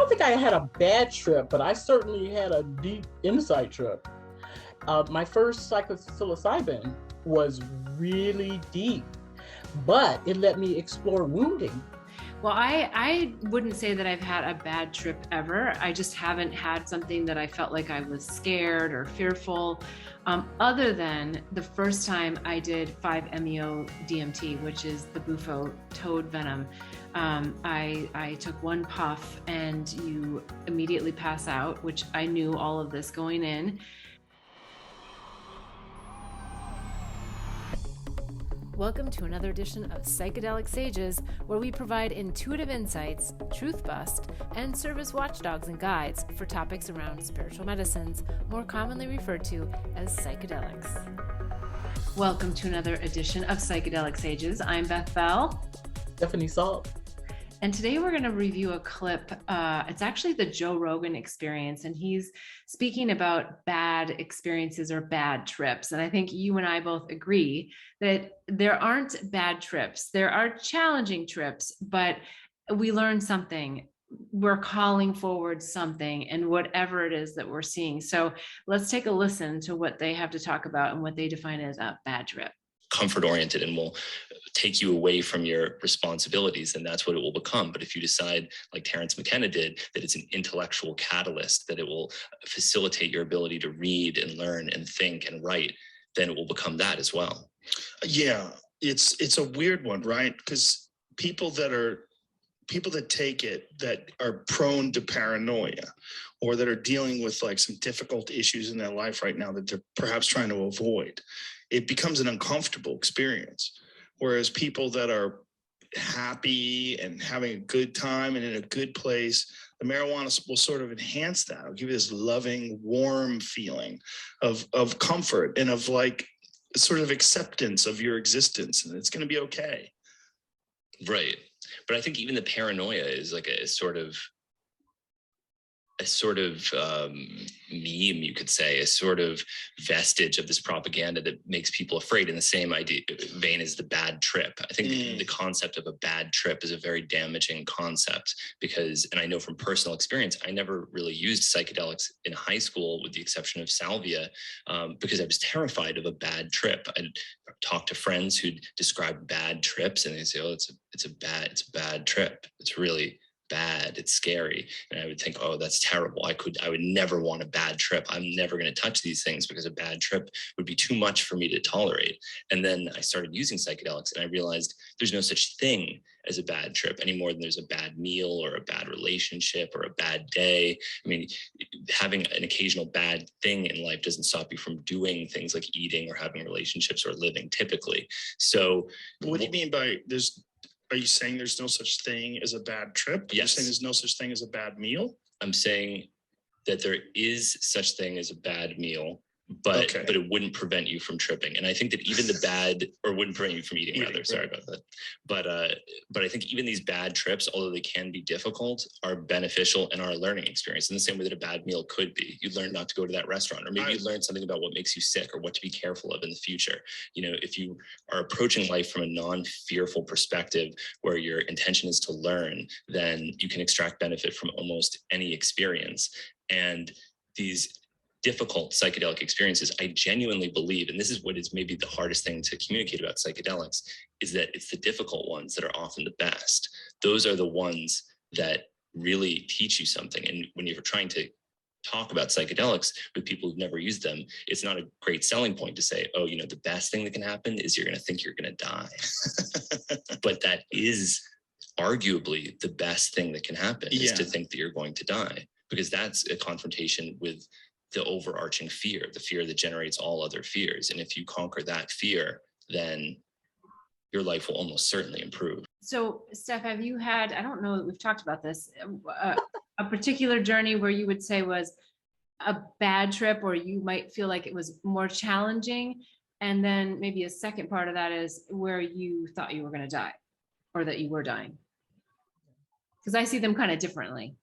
don't think I had a bad trip, but I certainly had a deep insight trip. My first psilocybin was really deep, but it let me explore wounding. Well, I wouldn't say that I've had a bad trip ever. I just haven't had something that I felt like I was scared or fearful, other than the first time I did 5-MeO DMT, which is the bufo toad venom. I took one puff and you immediately pass out, which I knew all of this going in. Welcome to another edition of Psychedelic Sages, where we provide intuitive insights, truth bust, and service watchdogs and guides for topics around spiritual medicines, more commonly referred to as psychedelics. Welcome to another edition of Psychedelic Sages. I'm Beth Bell. Stephanie Salt. And today we're going to review a clip. It's actually the Joe Rogan experience, and he's speaking about bad experiences or bad trips. And I think you and I both agree that there aren't bad trips. There are challenging trips, but we learn something. We're calling forward something and whatever it is that we're seeing. So let's take a listen to what they have to talk about and what they define as a bad trip. Comfort oriented and will take you away from your responsibilities, and that's what it will become. But if you decide, like Terence McKenna did, that it's an intellectual catalyst, that it will facilitate your ability to read and learn and think and write, then it will become that as well. Yeah, it's a weird one, right? Because people that take it that are prone to paranoia, or that are dealing with like some difficult issues in their life right now that they're perhaps trying to avoid, it becomes an uncomfortable experience. Whereas people that are happy and having a good time and in a good place, the marijuana will sort of enhance that. It'll give you this loving, warm feeling of comfort and of like sort of acceptance of your existence, and it's going to be okay. Right. But I think even the paranoia is like a sort of meme, you could say, a sort of vestige of this propaganda that makes people afraid, in the same vein as the bad trip. I think the concept of a bad trip is a very damaging concept because, and I know from personal experience, I never really used psychedelics in high school with the exception of salvia, because I was terrified of a bad trip. I'd talk to friends who'd describe bad trips and they'd say, oh, it's a bad trip. It's really bad, it's scary. And I would think, oh, that's terrible. I would never want a bad trip. I'm never going to touch these things because a bad trip would be too much for me to tolerate. And then I started using psychedelics and I realized there's no such thing as a bad trip any more than there's a bad meal or a bad relationship or a bad day. I mean, having an occasional bad thing in life doesn't stop you from doing things like eating or having relationships or living typically. So what do you mean by are you saying there's no such thing as a bad trip? Yes. You're saying there's no such thing as a bad meal? I'm saying that there is such thing as a bad meal, but it wouldn't prevent you from tripping. And I think that even the bad, or wouldn't prevent you from eating, rather. Sorry about that. But I think even these bad trips, although they can be difficult, are beneficial and are a learning experience in the same way that a bad meal could be. You learn not to go to that restaurant, or maybe you learn something about what makes you sick or what to be careful of in the future. You know, if you are approaching life from a non-fearful perspective where your intention is to learn, then you can extract benefit from almost any experience. And these difficult psychedelic experiences, I genuinely believe, and this is what is maybe the hardest thing to communicate about psychedelics, is that it's the difficult ones that are often the best. Those are the ones that really teach you something. And when you're trying to talk about psychedelics with people who've never used them, it's not a great selling point to say, oh, you know, the best thing that can happen is you're going to think you're going to die. But that is arguably the best thing that can happen, is to think that you're going to die, because that's a confrontation with the overarching fear, the fear that generates all other fears. And if you conquer that fear, then your life will almost certainly improve. So, Steph, have you had, I don't know that we've talked about this, a particular journey where you would say was a bad trip, or you might feel like it was more challenging? And then maybe a second part of that is where you thought you were going to die, or that you were dying. Because I see them kind of differently.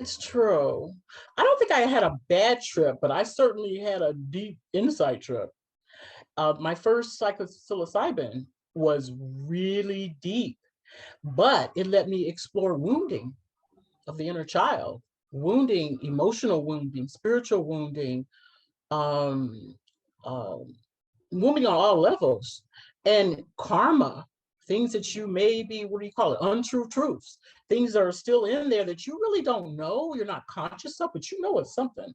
It's true. I don't think I had a bad trip, but I certainly had a deep insight trip. My first psilocybin was really deep, but it let me explore wounding. of the inner child, wounding, emotional wounding, spiritual wounding, um, wounding on all levels, and karma, things that you may be, what do you call it, untrue truths, things that are still in there that you really don't know, you're not conscious of, but you know it's something.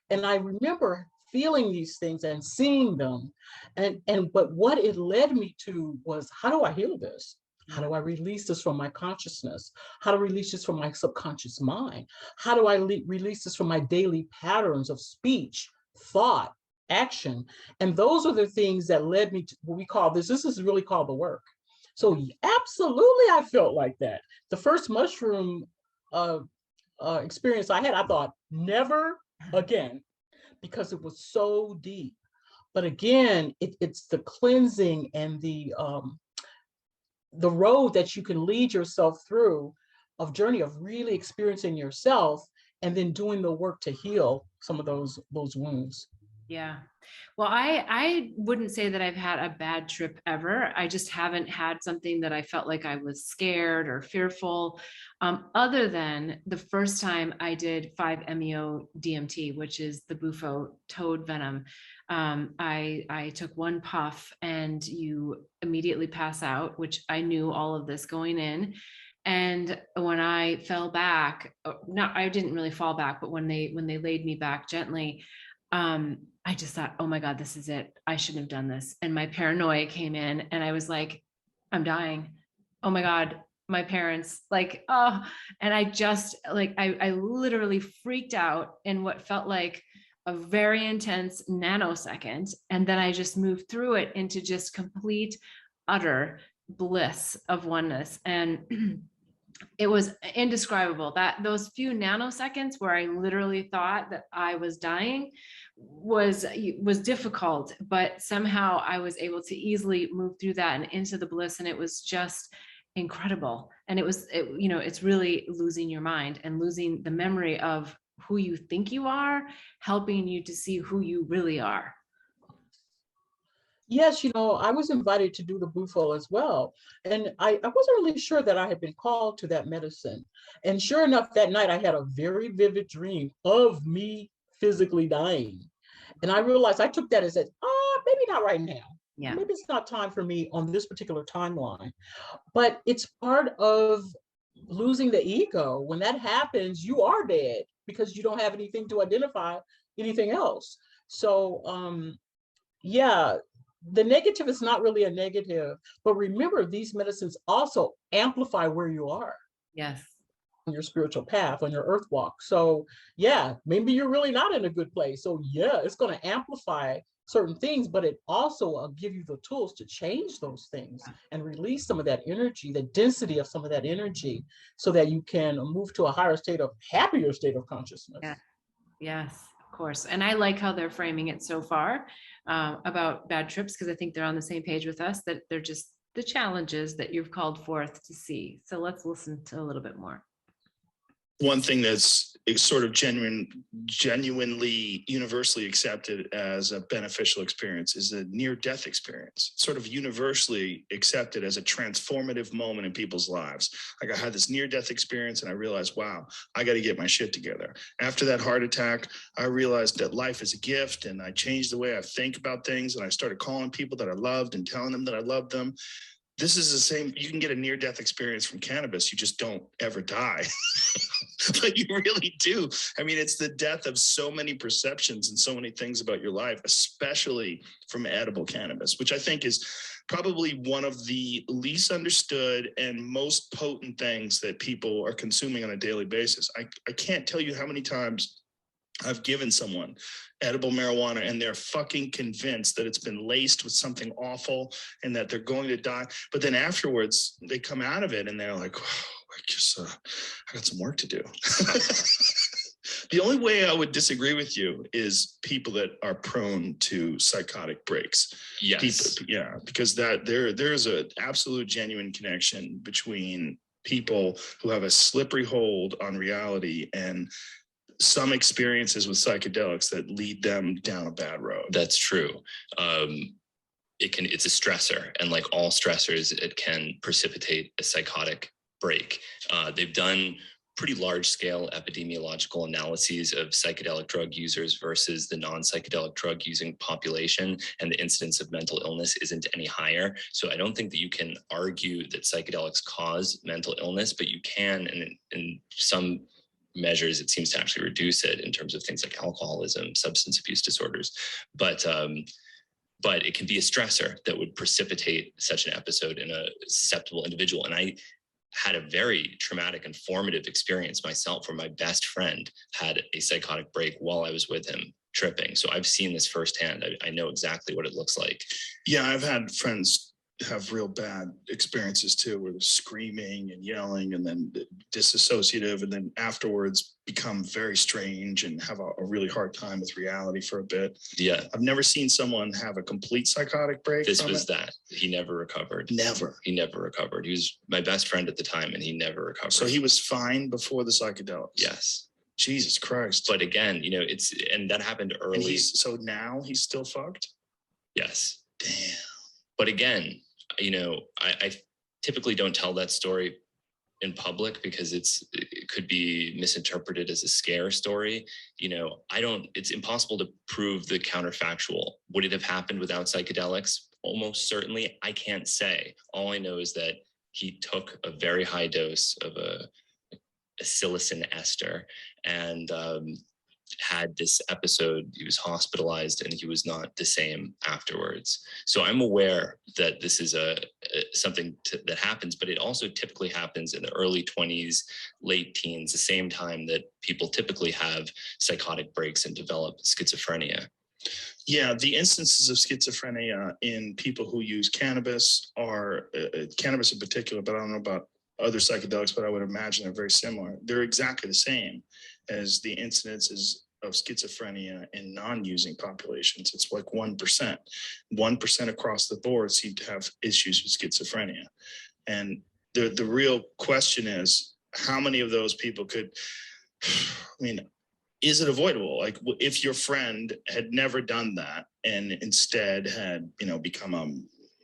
And I remember feeling these things and seeing them. But what it led me to was, how do I heal this? How do I release this from my consciousness? How to release this from my subconscious mind? How do I release this from my daily patterns of speech, thought, action? And those are the things that led me to what we call this is really called the work. So absolutely, I felt like that. The first mushroom experience I had, I thought, never again, because it was so deep. But again, it's the cleansing and the road that you can lead yourself through, of journey of really experiencing yourself and then doing the work to heal some of those wounds. Yeah. Well, I wouldn't say that I've had a bad trip ever. I just haven't had something that I felt like I was scared or fearful, other than the first time I did 5-MeO DMT, which is the bufo toad venom. I took one puff and you immediately pass out, which I knew all of this going in. And when I fell back, I didn't really fall back, but when they laid me back gently, I just thought, oh my God, this is it. I shouldn't have done this. And my paranoia came in and I was like, I'm dying. Oh my God, my parents, like, oh, and I just like, I literally freaked out in what felt like a very intense nanosecond. And then I just moved through it into just complete, utter bliss of oneness. And it was indescribable. That those few nanoseconds where I literally thought that I was dying was difficult, but somehow I was able to easily move through that and into the bliss. And it was just incredible. And it's really losing your mind and losing the memory of who you think you are, helping you to see who you really are. Yes, I was invited to do the bufo as well. And I wasn't really sure that I had been called to that medicine. And sure enough, that night I had a very vivid dream of me physically dying. And I realized I took that as maybe not right now. Yeah. Maybe it's not time for me on this particular timeline. But it's part of losing the ego. When that happens, you are dead because you don't have anything to identify anything else. So, yeah, the negative is not really a negative, but remember, these medicines also amplify where you are. Yes. On your spiritual path, on your earth walk. So yeah, maybe you're really not in a good place. So yeah, it's going to amplify certain things, but it also will give you the tools to change those things and release some of that energy, the density of some of that energy, so that you can move to a happier state of consciousness. Yeah. Yes, of course. And I like how they're framing it so far about bad trips, because I think they're on the same page with us, that they're just the challenges that you've called forth to see. So let's listen to a little bit more. One thing that's sort of genuinely universally accepted as a beneficial experience is a near-death experience. It's sort of universally accepted as a transformative moment in people's lives. Like, I had this near-death experience and I realized, wow, I got to get my shit together. After that heart attack, I realized that life is a gift, and I changed the way I think about things, and I started calling people that I loved and telling them that I loved them. This is the same. You can get a near-death experience from cannabis. You just don't ever die. But you really do. I mean, it's the death of so many perceptions and so many things about your life, especially from edible cannabis, which I think is probably one of the least understood and most potent things that people are consuming on a daily basis. I can't tell you how many times I've given someone edible marijuana and they're fucking convinced that it's been laced with something awful and that they're going to die. But then afterwards they come out of it and they're like, oh, I got some work to do. The only way I would disagree with you is people that are prone to psychotic breaks. Yes. Because there's an absolute genuine connection between people who have a slippery hold on reality and some experiences with psychedelics that lead them down a bad road. That's true. It's a stressor, and like all stressors, it can precipitate a psychotic break. They've done pretty large scale epidemiological analyses of psychedelic drug users versus the non-psychedelic drug using population, and the incidence of mental illness isn't any higher. So I don't think that you can argue that psychedelics cause mental illness, but you can, and in some measures, it seems to actually reduce it in terms of things like alcoholism, substance abuse disorders. But it can be a stressor that would precipitate such an episode in a susceptible individual. And I had a very traumatic and formative experience myself where my best friend had a psychotic break while I was with him tripping. So I've seen this firsthand. I know exactly what it looks like. Yeah, I've had friends have real bad experiences too, where they're screaming and yelling and then disassociative, and then afterwards become very strange and have a really hard time with reality for a bit. Yeah. I've never seen someone have a complete psychotic break. This was that. He never recovered. Never. He never recovered. He was my best friend at the time and he never recovered. So he was fine before the psychedelics? Yes. Jesus Christ. But again, and that happened early. And so now he's still fucked? Yes. Damn. But again, I typically don't tell that story in public because it could be misinterpreted as a scare story. It's impossible to prove the counterfactual. Would it have happened without psychedelics? Almost certainly. I can't say. All I know is that he took a very high dose of a psilocin ester and had this episode. He was hospitalized and he was not the same afterwards. So I'm aware that this is something that happens, but it also typically happens in the early 20s, late teens, the same time that people typically have psychotic breaks and develop schizophrenia. Yeah, the instances of schizophrenia in people who use cannabis are cannabis in particular, but I don't know about other psychedelics, but I would imagine they're very similar. They're exactly the same as the incidences of schizophrenia in non-using populations. It's like 1%. 1% across the board seem to have issues with schizophrenia. And the real question is, how many of those people could, is it avoidable? Like if your friend had never done that and instead had, become a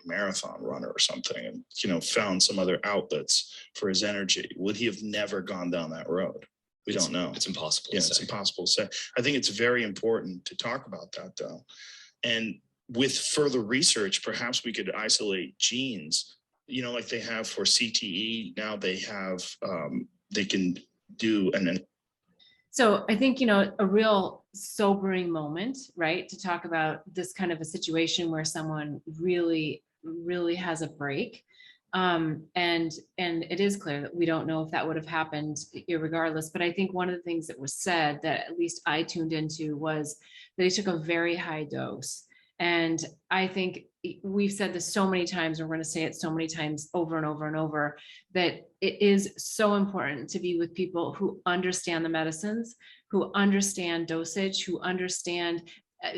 marathon runner or something and, found some other outlets for his energy, would he have never gone down that road? We don't know. It's impossible to say. It's impossible to say. I think it's very important to talk about that though. And with further research, perhaps we could isolate genes, like they have for CTE. Now they have, they can do So I think, a real sobering moment, right, to talk about this kind of a situation where someone really, really has a break. And it is clear that we don't know if that would have happened irregardless. But I think one of the things that was said that at least I tuned into was that he took a very high dose. And I think we've said this so many times, and we're going to say it so many times over and over and over, that it is so important to be with people who understand the medicines, who understand dosage, who understand,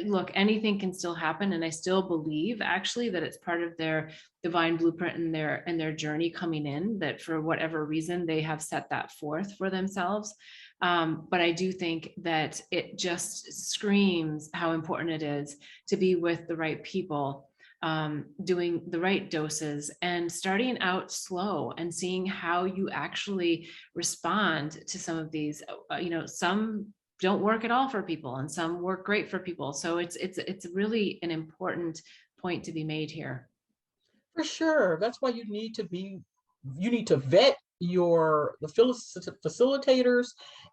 look, anything can still happen. And I still believe actually that it's part of their divine blueprint and their journey coming in, that for whatever reason, they have set that forth for themselves. But I do think that it just screams how important it is to be with the right people, doing the right doses and starting out slow and seeing how you actually respond to some of these, some don't work at all for people and some work great for people. So it's really an important point to be made here. For sure. That's why you need to vet the facilitators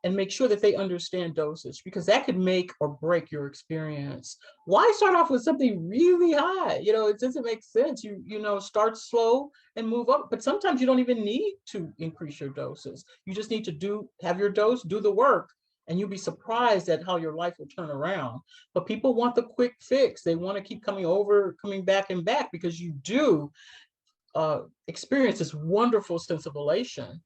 and make sure that they understand dosage, because that could make or break your experience. Why start off with something really high? It doesn't make sense. You start slow and move up, but sometimes you don't even need to increase your doses. You just need to have your dose, do the work, and you'll be surprised at how your life will turn around. But people want the quick fix. They want to keep coming back and back, because you do experience this wonderful sense of elation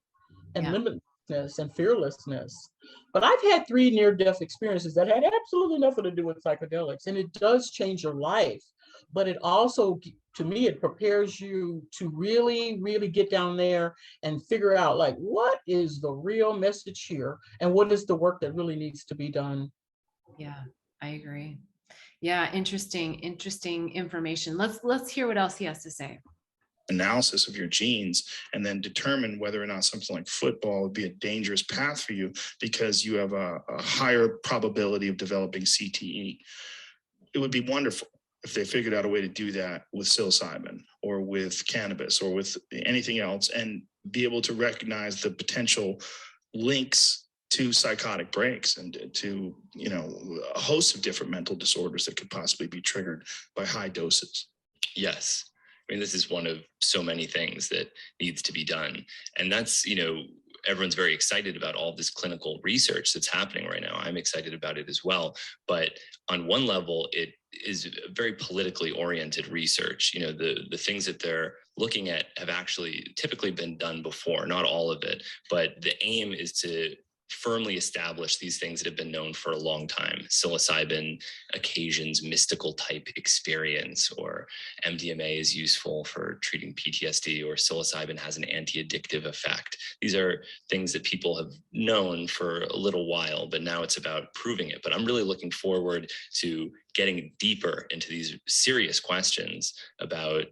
and limitlessness and fearlessness. But I've had 3 near-death experiences that had absolutely nothing to do with psychedelics, and it does change your life. But it also, to me, it prepares you to really, really get down there and figure out, like, what is the real message here, and what is the work that really needs to be done. Yeah, I agree. Yeah, interesting information. Let's hear what else he has to say. analysis of your genes and then determine whether or not something like football would be a dangerous path for you because you have a higher probability of developing CTE. It would be wonderful if they figured out a way to do that with psilocybin or with cannabis or with anything else and be able to recognize the potential links to psychotic breaks and to, you know, a host of different mental disorders that could possibly be triggered by high doses. Yes. I mean, this is one of so many things that needs to be done. And that's, you know, everyone's very excited about all this clinical research that's happening right now. I'm excited about it as well. But on one level, it is very politically oriented research. You know, the things that they're looking at have actually typically been done before, not all of it. But the aim is to firmly establish these things that have been known for a long time. Psilocybin occasions mystical type experience, or MDMA is useful for treating PTSD, or psilocybin has an anti-addictive effect. These are things that people have known for a little while, but now it's about proving it. But I'm really looking forward to getting deeper into these serious questions about,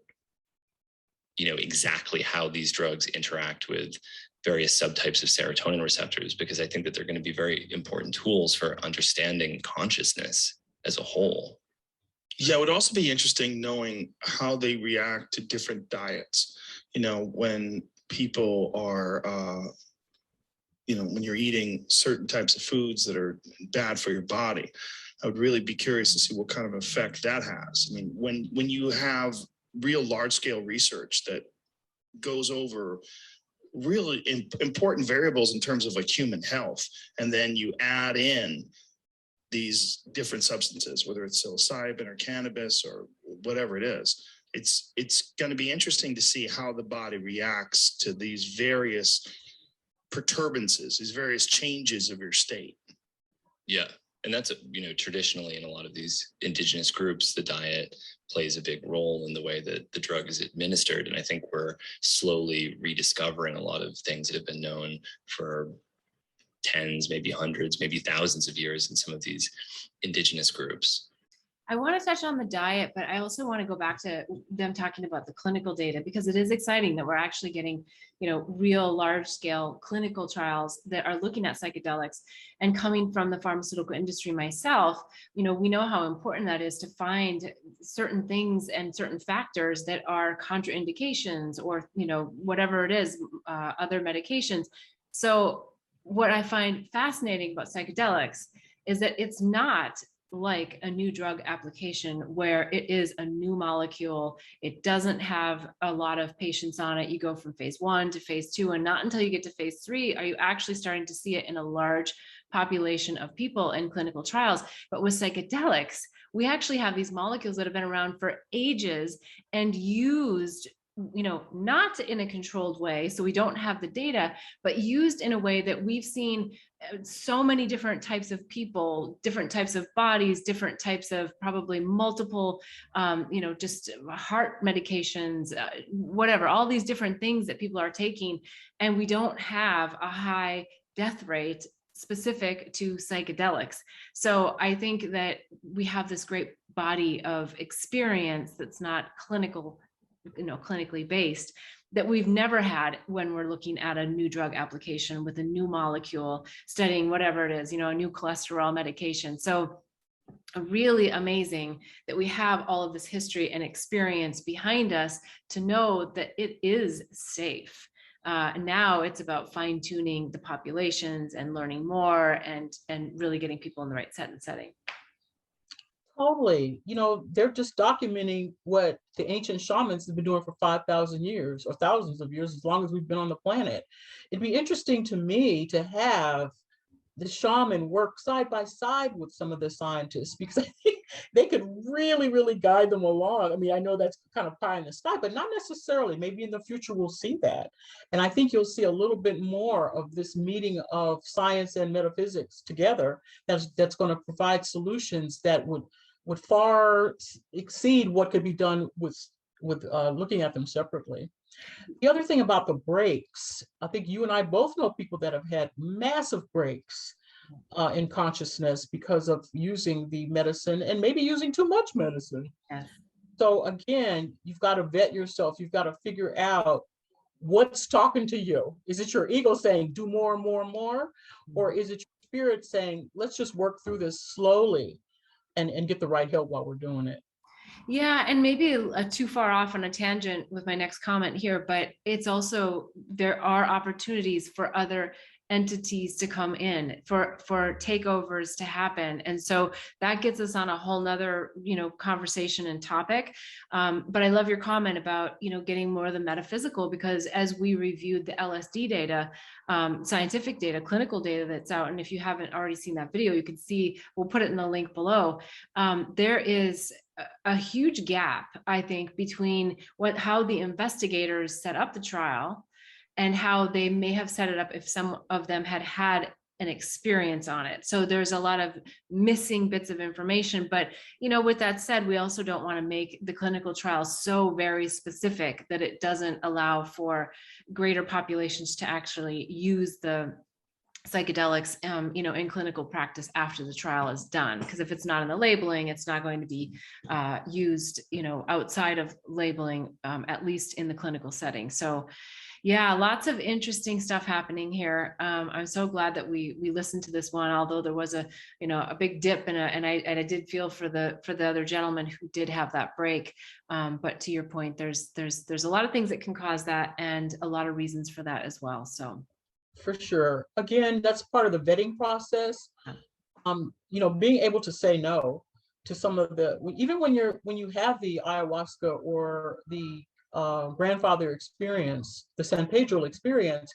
you know, exactly how these drugs interact with various subtypes of serotonin receptors, because I think that they're going to be very important tools for understanding consciousness as a whole. Yeah, it would also be interesting knowing how they react to different diets. You know, when people are, you know, when you're eating certain types of foods that are bad for your body, I would really be curious to see what kind of effect that has. I mean, when you have real large-scale research that goes over really important variables in terms of like human health, and then you add in these different substances, whether it's psilocybin or cannabis or whatever it is, it's going to be interesting to see how the body reacts to these various perturbances, these various changes of your state. Yeah. And that's, you know, traditionally in a lot of these indigenous groups, the diet plays a big role in the way that the drug is administered. And I think we're slowly rediscovering a lot of things that have been known for tens, maybe hundreds, maybe thousands of years in some of these indigenous groups. I want to touch on the diet, but I also want to go back to them talking about the clinical data, because it is exciting that we're actually getting, you know, real large scale clinical trials that are looking at psychedelics. And coming from the pharmaceutical industry myself, you know, we know how important that is to find certain things and certain factors that are contraindications, or, you know, whatever it is, other medications. So what I find fascinating about psychedelics is that it's not like a new drug application where it is a new molecule. It doesn't have a lot of patients on it. You go from phase 1 to phase 2, and not until you get to phase 3 are you actually starting to see it in a large population of people in clinical trials. But with psychedelics, we actually have these molecules that have been around for ages and used, you know, not in a controlled way, so we don't have the data, but used in a way that we've seen so many different types of people, different types of bodies, different types of probably multiple, you know, just heart medications, whatever, all these different things that people are taking. And we don't have a high death rate specific to psychedelics. So I think that we have this great body of experience that's not clinical, you know, clinically based, that we've never had when we're looking at a new drug application with a new molecule, studying whatever it is, you know, a new cholesterol medication. So really amazing that we have all of this history and experience behind us to know that it is safe. Now it's about fine tuning the populations and learning more and really getting people in the right setting. Totally. You know, they're just documenting what the ancient shamans have been doing for 5,000 years or thousands of years, as long as we've been on the planet. It'd be interesting to me to have the shaman work side by side with some of the scientists, because I think they could really, really guide them along. I mean, I know that's kind of pie in the sky, but not necessarily. Maybe in the future we'll see that. And I think you'll see a little bit more of this meeting of science and metaphysics together that's going to provide solutions that would far exceed what could be done with looking at them separately. The other thing about the breaks, I think you and I both know people that have had massive breaks in consciousness because of using the medicine and maybe using too much medicine. Yes. So again, you've got to vet yourself. You've got to figure out what's talking to you. Is it your ego saying do more and more and more? Or is it your spirit saying, let's just work through this slowly and get the right help while we're doing it? Yeah, and maybe too far off on a tangent with my next comment here, but it's also, there are opportunities for other entities to come in, for takeovers to happen. And so that gets us on a whole nother, conversation and topic. But I love your comment about, getting more of the metaphysical, because as we reviewed the LSD data, scientific data, clinical data that's out, and if you haven't already seen that video, you can see, we'll put it in the link below. There is a huge gap, I think, between how the investigators set up the trial and how they may have set it up if some of them had had an experience on it. So there's a lot of missing bits of information. But, with that said, we also don't want to make the clinical trial so very specific that it doesn't allow for greater populations to actually use the psychedelics, in clinical practice after the trial is done. Because if it's not in the labeling, it's not going to be used, outside of labeling, at least in the clinical setting. So yeah, lots of interesting stuff happening here. I'm so glad that we listened to this one, although there was a big dip, and I did feel for the other gentleman who did have that break. But to your point, there's a lot of things that can cause that, and a lot of reasons for that as well. So. For sure. Again, that's part of the vetting process. Being able to say no to some of the, even when you have the ayahuasca or the grandfather experience, the San Pedro experience,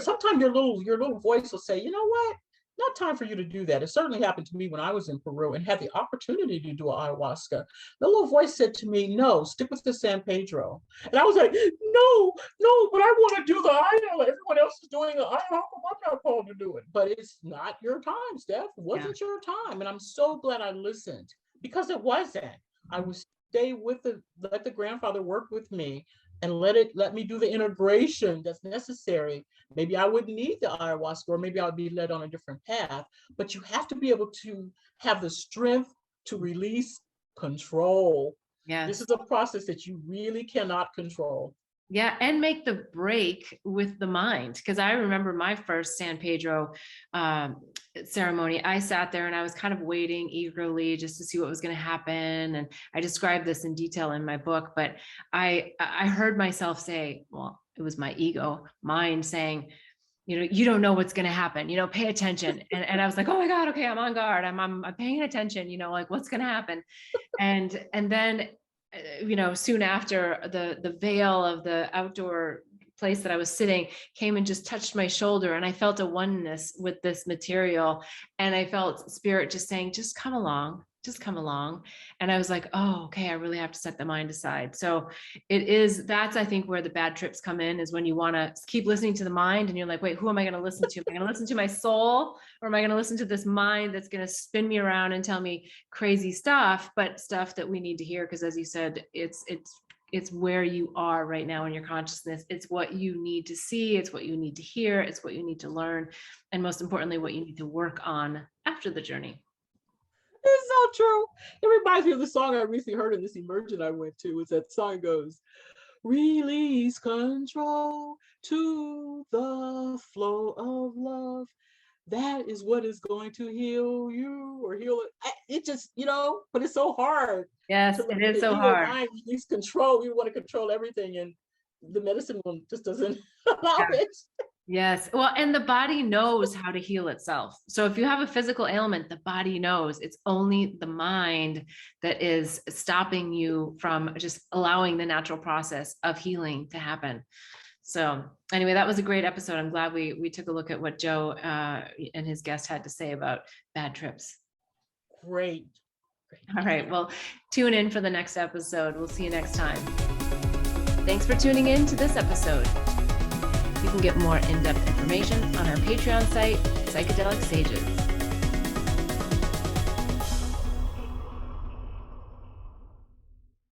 sometimes your little voice will say, you know what? Not time for you to do that. It certainly happened to me when I was in Peru and had the opportunity to do ayahuasca. The little voice said to me, no, stick with the San Pedro. And I was like, no, but I want to do the ayahuasca. Everyone else is doing the ayahuasca. I'm not called to do it. But it's not your time, Steph. It wasn't your time. And I'm so glad I listened, because it wasn't. I was stay with let the grandfather work with me and let me do the integration that's necessary. Maybe I wouldn't need the ayahuasca, or maybe I'll be led on a different path. But you have to be able to have the strength to release control. Yeah, this is a process that you really cannot control. Yeah, and make the break with the mind. Because I remember my first San Pedro ceremony, I sat there and I was kind of waiting eagerly just to see what was going to happen. And I described this in detail in my book, but I heard myself say, well, it was my ego, mind saying, you don't know what's going to happen, pay attention. And I was like, oh my God, okay, I'm on guard. I'm paying attention, like what's going to happen. And then soon after, the veil of the outdoor place that I was sitting came and just touched my shoulder, and I felt a oneness with this material, and I felt spirit just saying, just come along. And I was like, oh, okay, I really have to set the mind aside. So that's, I think, where the bad trips come in, is when you want to keep listening to the mind and you're like, wait, who am I going to listen to? Am I going to listen to my soul, or am I going to listen to this mind that's going to spin me around and tell me crazy stuff, but stuff that we need to hear? Because as you said, it's where you are right now in your consciousness. It's what you need to see. It's what you need to hear. It's what you need to learn. And most importantly, what you need to work on after the journey. It's so true. It reminds me of the song I recently heard in this immersion I went to. It's that song goes, release control to the flow of love. That is what is going to heal you or heal it. It just, but it's so hard. Yes, it is so hard. Release control. We want to control everything, and the medicine one just doesn't allow it. Yes. Well, and the body knows how to heal itself. So if you have a physical ailment, the body knows. It's only the mind that is stopping you from just allowing the natural process of healing to happen. So anyway, that was a great episode. I'm glad we took a look at what Joe and his guest had to say about bad trips. Great. All right. Well, tune in for the next episode. We'll see you next time. Thanks for tuning in to this episode. You can get more in-depth information on our Patreon site, Psychedelic Sages.